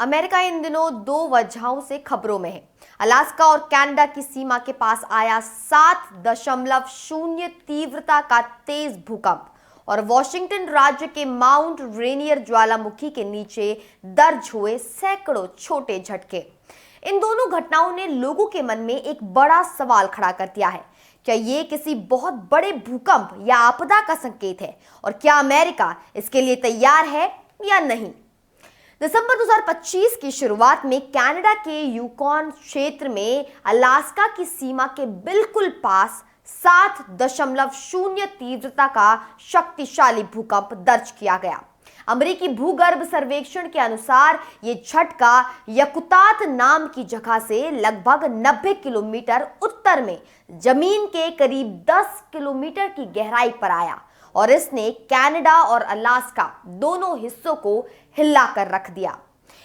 America in दिनों दो वजहों से खबरों में है। अलास्का और कनाडा की सीमा के पास आया 7.0 तीव्रता का तेज भूकंप और वॉशिंगटन राज्य के माउंट रेनियर ज्वालामुखी के नीचे दर्ज हुए सैकड़ों छोटे झटके। इन दोनों घटनाओं ने लोगों के मन में एक बड़ा सवाल खड़ा कर दिया है। क्या ये किसी बहुत बड़े भूकंप या आपदा का संकेत है और क्या अमेरिका इसके लिए तैयार है या नहीं? दिसंबर 2025 की शुरुआत में कनाडा के यूकॉन क्षेत्र में अलास्का की सीमा के बिल्कुल पास 7.0 तीव्रता का शक्तिशाली भूकंप दर्ज किया गया। अमेरिकी भूगर्भ सर्वेक्षण के अनुसार ये झटका यकुतात नाम की जगह से लगभग 90 किलोमीटर उत्तर में जमीन के करीब 10 किलोमीटर की गहराई पर आया और इसने कनाडा और अलास्का दोनों हिस्सों को हिला कर रख दिया।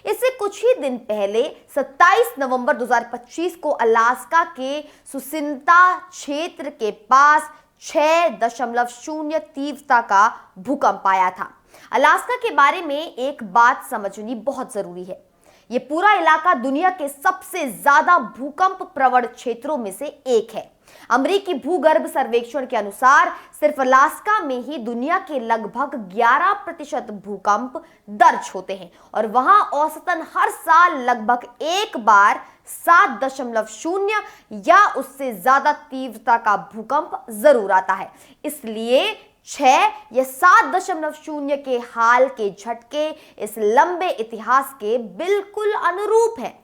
इससे कुछ ही दिन पहले 27 नवंबर 2025 को अलास्का के सुसिन्ता क्षेत्र के पास 6.0 तीव्रता का भूकंप आया था। अलास्का के बारे में एक बात समझनी बहुत जरूरी है। ये पूरा इलाका दुनिया के सबसे ज्यादा भूकंप प्रवण क्षेत्रों में से एक है। अमेरिकी भूगर्भ सर्वेक्षण के अनुसार सिर्फ अलास्का में ही दुनिया के लगभग 11% भूकंप दर्ज होते हैं और वहां औसतन हर साल लगभग एक बार 7.0 या उससे ज्यादा तीव्रता का भूकंप जरूर आता है। इसलिए 6 या 7.0 के हाल के झटके इस लंबे इतिहास के बिल्कुल अनुरूप हैं।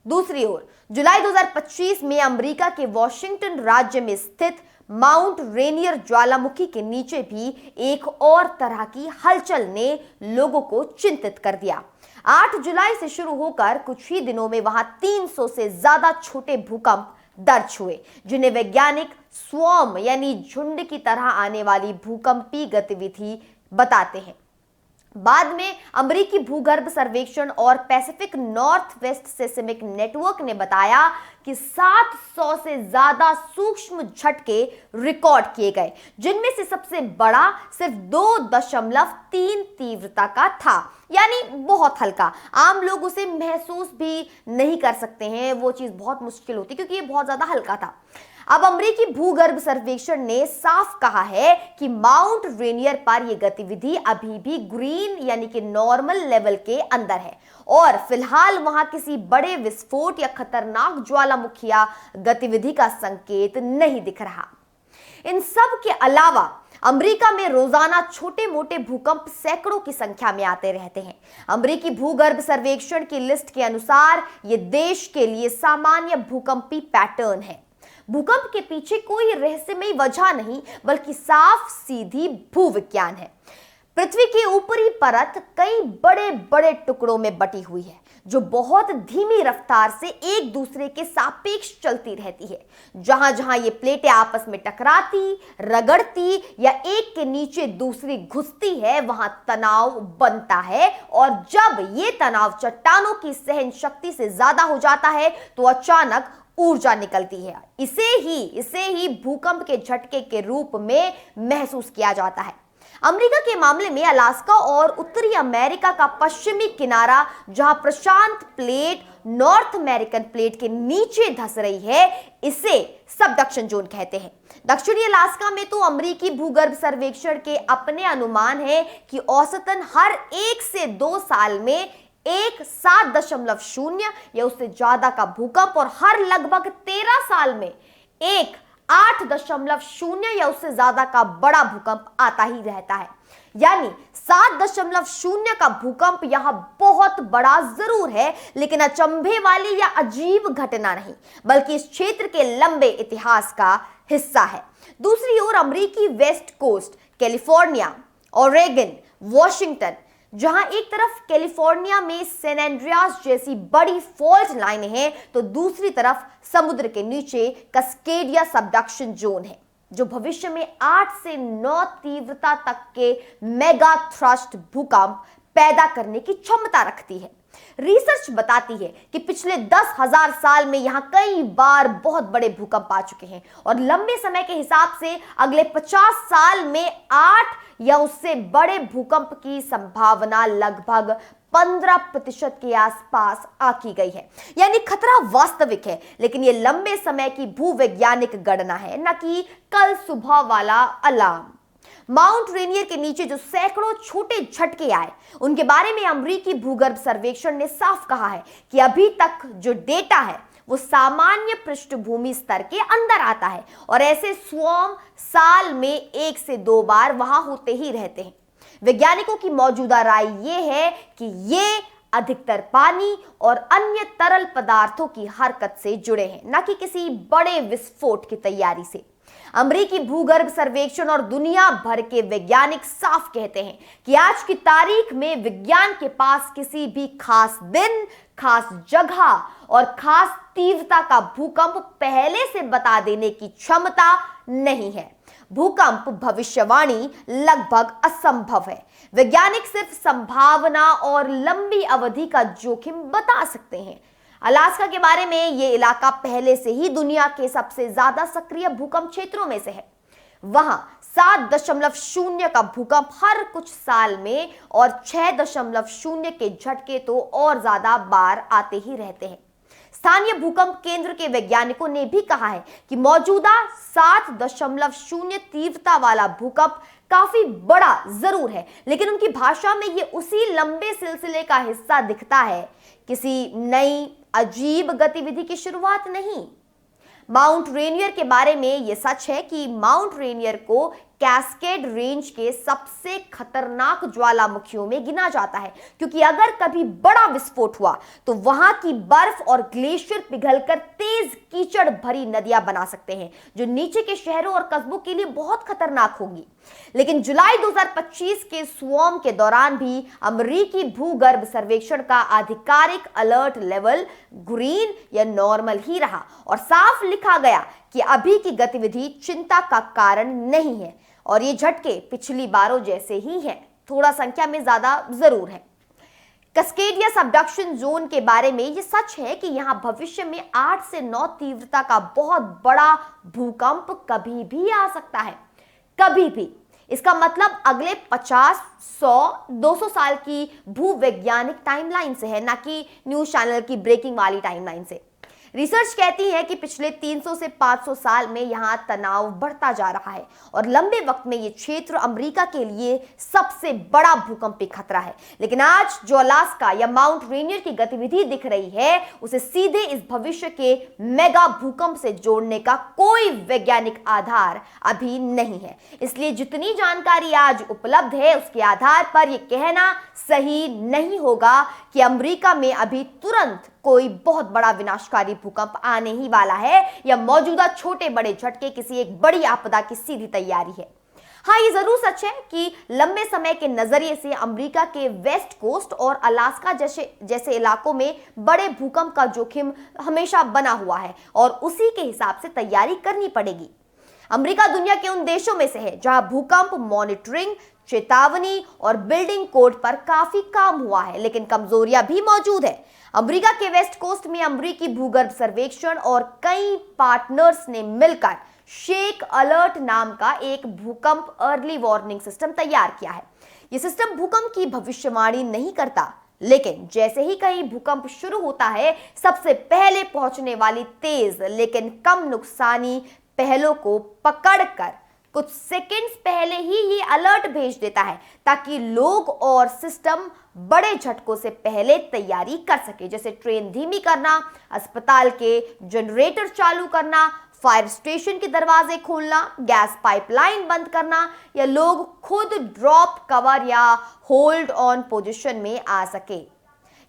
दूसरी ओर जुलाई 2025 में अमेरिका के वॉशिंगटन राज्य में स्थित माउंट रेनियर ज्वालामुखी के नीचे भी एक और तरह की हलचल ने लोगों को चिंतित कर दिया। 8 जुलाई से शुरू होकर कुछ ही दिनों में वहां 300 से ज्यादा छोटे भूकंप दर्ज हुए, जिन्हें वैज्ञानिक स्वॉर्म यानी झुंड की तरह आने वाली भूकंपीय गतिविधि बताते हैं। बाद में अमेरिकी भूगर्भ सर्वेक्षण और Pacific north west seismic network ने बताया कि 700 से ज्यादा सूक्ष्म झटके रिकॉर्ड किए गए, जिनमें से सबसे बड़ा सिर्फ 2.3 तीव्रता का था, यानी बहुत हल्का। आम लोग उसे महसूस भी नहीं कर सकते हैं, वो चीज बहुत मुश्किल होती क्योंकि ये बहुत ज्यादा हल्का था। अब अमेरिकी भूगर्भ सर्वेक्षण ने साफ कहा है कि माउंट रेनियर पर यह गतिविधि अभी भी ग्रीन यानी कि नॉर्मल लेवल के अंदर है और फिलहाल वहां किसी बड़े विस्फोट या खतरनाक ज्वालामुखीय गतिविधि का संकेत नहीं दिख रहा। इन सब के अलावा अमेरिका में रोजाना छोटे मोटे भूकंप सैकड़ों की संख्या में आते रहते हैं। अमेरिकी भूगर्भ सर्वेक्षण की लिस्ट के अनुसार यह देश के लिए सामान्य भूकंपी पैटर्न है। भूकंप के पीछे कोई रहस्यमयी वजह नहीं, बल्कि साफ सीधी भूविज्ञान है। पृथ्वी की ऊपरी परत कई बड़े बड़े टुकड़ों में बटी हुई है, जो बहुत धीमी रफ्तार से एक दूसरे के सापेक्ष चलती रहती है। जहां जहां ये प्लेटें आपस में टकराती, रगड़ती या एक के नीचे दूसरी घुसती है, वहां तनाव बनता है और जब ये तनाव चट्टानों की सहन शक्ति से ज्यादा हो जाता है तो अचानक ऊर्जा निकलती है। इसे ही भूकंप के झटके के रूप में महसूस किया जाता है। अमेरिका के मामले में अलास्का और उत्तरी अमेरिका का पश्चिमी किनारा, जहां प्रशांत प्लेट नॉर्थ अमेरिकन प्लेट के नीचे धंस रही है, इसे सबडक्शन जोन कहते हैं। दक्षिणी अलास्का में तो अमेरिकी भूगर्भ सर्वेक्षण के अपने अनुमान है कि औसतन हर 1 से 2 साल में एक 7.0 या उससे ज्यादा का भूकंप और हर लगभग 13 साल में एक 8.0 या उससे ज्यादा का बड़ा भूकंप आता ही रहता है। यानी 7.0 का भूकंप यहां बहुत बड़ा जरूर है, लेकिन अचंभे वाली या अजीब घटना नहीं, बल्कि इस क्षेत्र के लंबे इतिहास का हिस्सा है। दूसरी ओर अमेरिकी west coast, California, Oregon, Washington, जहां एक तरफ कैलिफोर्निया में सैन एंड्रियास जैसी बड़ी फॉल्ट लाइनें हैं, तो दूसरी तरफ समुद्र के नीचे कस्केडिया सबडक्शन जोन है, जो भविष्य में 8 से 9 तीव्रता तक के मेगा थ्रस्ट भूकंप पैदा करने की क्षमता रखती है। रिसर्च बताती है कि पिछले 10,000 साल में यहां कई बार बहुत बड़े भूकंप आ चुके हैं और लंबे समय के हिसाब से अगले 50 साल में 8 या उससे बड़े भूकंप की संभावना लगभग 15% के आसपास आंकी गई है। यानी खतरा वास्तविक है, लेकिन यह लंबे समय की भूवैज्ञानिक गणना है, न कि कल सुबह वाला अलार्म। माउंट रेनियर के नीचे जो सैकड़ों छोटे झटके आए, उनके बारे में अमेरिकी भूगर्भ सर्वेक्षण ने साफ कहा है कि अभी तक जो डेटा है वो सामान्य पृष्ठभूमि स्तर के अंदर आता है और ऐसे स्वॉर्म साल में 1 से 2 बार वहां होते ही रहते हैं। वैज्ञानिकों की मौजूदा राय यह है कि ये अधिकतर पानी और अन्य तरल पदार्थों की हरकत से जुड़े हैं, न कि किसी बड़े विस्फोट की तैयारी से। अमेरिकी भूगर्भ सर्वेक्षण और दुनिया भर के वैज्ञानिक साफ कहते हैं कि आज की तारीख में विज्ञान के पास किसी भी खास दिन, खास जगह और खास तीव्रता का भूकंप पहले से बता देने की क्षमता नहीं है। भूकंप भविष्यवाणी लगभग असंभव है। वैज्ञानिक सिर्फ संभावना और लंबी अवधि का जोखिम बता सकते हैं। अलास्का के बारे में यह इलाका पहले से ही दुनिया के सबसे ज्यादा सक्रिय भूकंप क्षेत्रों में से है। वहां 7.0 का भूकंप हर कुछ साल में और 6.0 के झटके तो और ज्यादा बार आते ही रहते हैं। स्थानीय भूकंप केंद्र के वैज्ञानिकों ने भी कहा है कि मौजूदा 7.0 तीव्रता वाला भूकंप काफी बड़ा जरूर है, लेकिन उनकी भाषा में यह उसी लंबे सिलसिले का हिस्सा दिखता है, किसी नई अजीब गतिविधि की शुरुआत नहीं। माउंट रेनियर के बारे में यह सच है कि माउंट रेनियर को कैस्केड रेंज के सबसे खतरनाक ज्वालामुखियों में गिना जाता है, क्योंकि अगर कभी बड़ा विस्फोट हुआ तो वहां की बर्फ और ग्लेशियर पिघलकर तेज कीचड़ भरी नदियां बना सकते हैं, जो नीचे के शहरों और कस्बों के लिए बहुत खतरनाक होगी। लेकिन जुलाई 2025 के स्वॉर्म के दौरान भी अमेरिकी भूगर्भ सर्वेक्षण का आधिकारिक अलर्ट लेवल ग्रीन या नॉर्मल ही रहा और साफ लिखा गया कि अभी की गतिविधि चिंता का कारण नहीं है और ये झटके पिछली बारों जैसे ही हैं, थोड़ा संख्या में ज्यादा जरूर है। कस्केडिया सबडक्शन जोन के बारे में ये सच है कि यहां भविष्य में 8 से 9 तीव्रता का बहुत बड़ा भूकंप कभी भी आ सकता है, कभी भी। इसका मतलब अगले 50, 100, 200 साल की भूवैज्ञानिक टाइमलाइन से है, ना कि न्यूज चैनल की ब्रेकिंग वाली टाइमलाइन से। रिसर्च कहती है कि पिछले 300 से 500 साल में यहां तनाव बढ़ता जा रहा है और लंबे वक्त में यह क्षेत्र अमेरिका के लिए सबसे बड़ा भूकंपीय खतरा है। लेकिन आज जो अलास्का या माउंट रेनियर की गतिविधि दिख रही है, उसे सीधे इस भविष्य के मेगा भूकंप से जोड़ने का कोई वैज्ञानिक आधार अभी नहीं है। इसलिए जितनी जानकारी आज उपलब्ध है, उसके आधार पर यह कहना सही नहीं होगा कि अमेरिका में अभी तुरंत कोई बहुत बड़ा विनाशकारी भूकंप आने ही वाला है या मौजूदा छोटे बड़े झटके किसी एक बड़ी आपदा की सीधी तैयारी है। हाँ, ये जरूर सच है कि लंबे समय के नजरिए से अमेरिका के वेस्ट कोस्ट और अलास्का जैसे इलाकों में बड़े भूकंप का जोखिम हमेशा बना हुआ है और उसी के हिसाब से तैयारी करनी पड़ेगी। अमेरिका दुनिया के उन देशों में से है जहां भूकंप मॉनिटरिंग, चेतावनी और बिल्डिंग कोड पर काफी काम हुआ है, लेकिन कमजोरियां भी मौजूद है। अमेरिका के वेस्ट कोस्ट में अमेरिकी भूगर्भ सर्वेक्षण और कई पार्टनर्स ने मिलकर शेक अलर्ट नाम का एक भूकंप अर्ली वार्निंग सिस्टम तैयार किया है। यह सिस्टम भूकंप की भविष्यवाणी नहीं करता, लेकिन जैसे ही कहीं भूकंप शुरू होता है, सबसे पहले पहुंचने वाली तेज लेकिन कम नुकसानी पहलों को पकड़कर कुछ सेकंड्स पहले ही ये अलर्ट भेज देता है, ताकि लोग और सिस्टम बड़े झटकों से पहले तैयारी कर सके, जैसे ट्रेन धीमी करना, अस्पताल के जनरेटर चालू करना, फायर स्टेशन के दरवाजे खोलना, गैस पाइपलाइन बंद करना, या लोग खुद ड्रॉप, कवर या होल्ड ऑन पोजीशन में आ सके।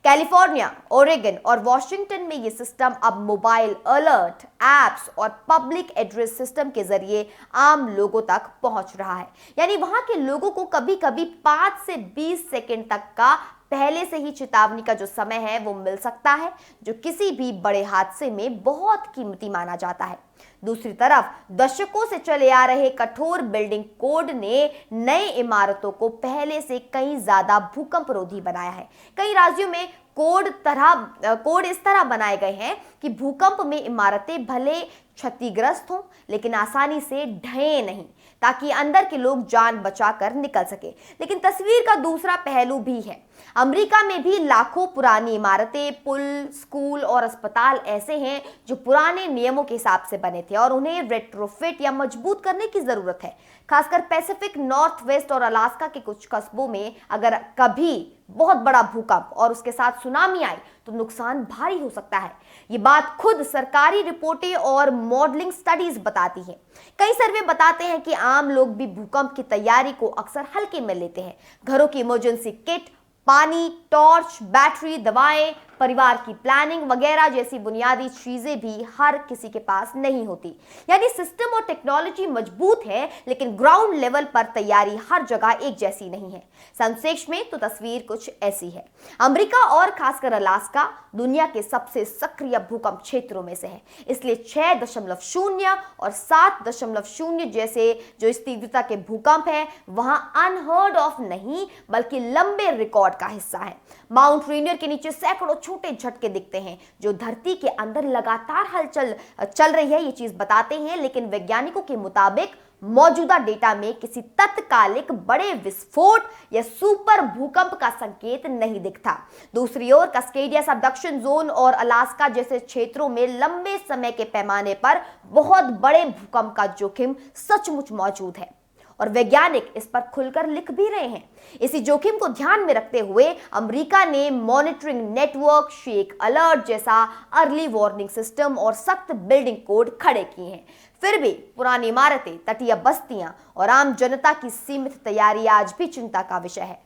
कैलिफोर्निया, ओरेगन और वॉशिंगटन में यह सिस्टम अब मोबाइल अलर्ट एप्स और पब्लिक एड्रेस सिस्टम के जरिए आम लोगों तक पहुंच रहा है। यानी वहां के लोगों को कभी कभी 5 से 20 सेकंड तक का पहले से ही चेतावनी का जो समय है वो मिल सकता है, जो किसी भी बड़े हादसे में बहुत कीमती माना जाता है। दूसरी तरफ दशकों से चले आ रहे कठोर बिल्डिंग कोड ने नई इमारतों को पहले से कहीं ज्यादा भूकंप रोधी बनाया है। कई राज्यों में कोड इस तरह बनाए गए हैं कि भूकंप में इमारतें भले क्षतिग्रस्त हों लेकिन आसानी से ढहें नहीं, ताकि अंदर के लोग जान बचाकर निकल सके। लेकिन तस्वीर का दूसरा पहलू भी है। अमेरिका में भी लाखों पुरानी इमारतें, पुल, स्कूल और अस्पताल ऐसे हैं जो पुराने नियमों के हिसाब से बने थे और उन्हें रेट्रोफिट या मजबूत करने की जरूरत है। खासकर पैसिफिक नॉर्थ वेस्ट और अलास्का के कुछ कस्बों में अगर कभी बहुत बड़ा भूकंप और उसके साथ सुनामी आई तो नुकसान भारी हो सकता है। ये बात खुद सरकारी रिपोर्टें और मॉडलिंग स्टडीज बताती हैं। कई सर्वे बताते हैं कि आम लोग भी भूकंप की तैयारी को अक्सर हल्के में लेते हैं। घरों की इमरजेंसी किट, पानी, टॉर्च, बैटरी, दवाएं, परिवार की प्लानिंग वगैरह जैसी बुनियादी चीजें भी हर किसी के पास नहीं होती। यानी सिस्टम और टेक्नोलॉजी मजबूत है लेकिन ग्राउंड लेवल पर तैयारी हर जगह एक जैसी नहीं है। संक्षेप में तो तस्वीर कुछ ऐसी है। अमेरिका और खासकर अलास्का दुनिया के सबसे सक्रिय भूकंप क्षेत्रों में से है, इसलिए 6.0 और 7.0 जैसे जो इस तीव्रता के भूकंप है वहां अनहर्ड ऑफ नहीं बल्कि लंबे रिकॉर्ड का हिस्सा है। माउंट रेनियर के नीचे सैकड़ों छोटे झटके दिखते हैं जो धरती के अंदर लगातार हलचल चल रही है, ये चीज बताते हैं। लेकिन वैज्ञानिकों के मुताबिक मौजूदा डेटा में किसी तत्कालिक बड़े विस्फोट या सुपर भूकंप का संकेत नहीं दिखता। दूसरी ओर कास्केडिया सबडक्शन जोन और अलास्का जैसे क्षेत्रों में लंबे समय के पैमाने पर बहुत बड़े भूकंप का जोखिम सचमुच मौजूद है और वैज्ञानिक इस पर खुलकर लिख भी रहे हैं। इसी जोखिम को ध्यान में रखते हुए अमेरिका ने मॉनिटरिंग नेटवर्क, शेक अलर्ट जैसा अर्ली वार्निंग सिस्टम और सख्त बिल्डिंग कोड खड़े किए हैं। फिर भी पुरानी इमारतें, तटीय बस्तियां और आम जनता की सीमित तैयारी आज भी चिंता का विषय है।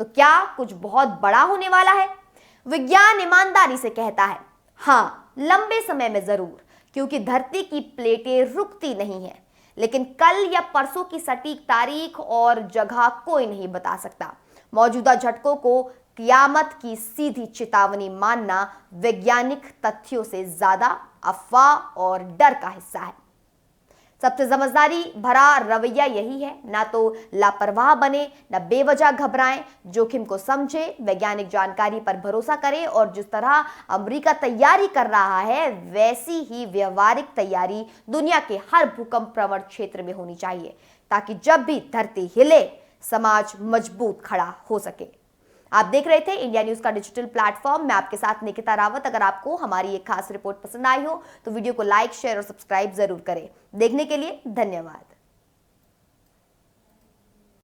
तो क्या कुछ बहुत बड़ा होने वाला है? विज्ञान ईमानदारी से कहता है हाँ, लंबे समय में जरूर, क्योंकि धरती की प्लेटें रुकती नहीं है। लेकिन कल या परसों की सटीक तारीख और जगह कोई नहीं बता सकता। मौजूदा झटकों को कियामत की सीधी चेतावनी मानना वैज्ञानिक तथ्यों से ज्यादा अफवाह और डर का हिस्सा है। सबसे समझदारी भरा रवैया यही है, ना तो लापरवाह बने, ना बेवजह घबराएं, जोखिम को समझे, वैज्ञानिक जानकारी पर भरोसा करें और जिस तरह अमेरिका तैयारी कर रहा है वैसी ही व्यवहारिक तैयारी दुनिया के हर भूकंप प्रवण क्षेत्र में होनी चाहिए, ताकि जब भी धरती हिले समाज मजबूत खड़ा हो सके। आप देख रहे थे इंडिया न्यूज का डिजिटल प्लेटफॉर्म। मैं आपके साथ निकिता रावत। अगर आपको हमारी एक खास रिपोर्ट पसंद आई हो तो वीडियो को लाइक, शेयर और सब्सक्राइब जरूर करें। देखने के लिए धन्यवाद।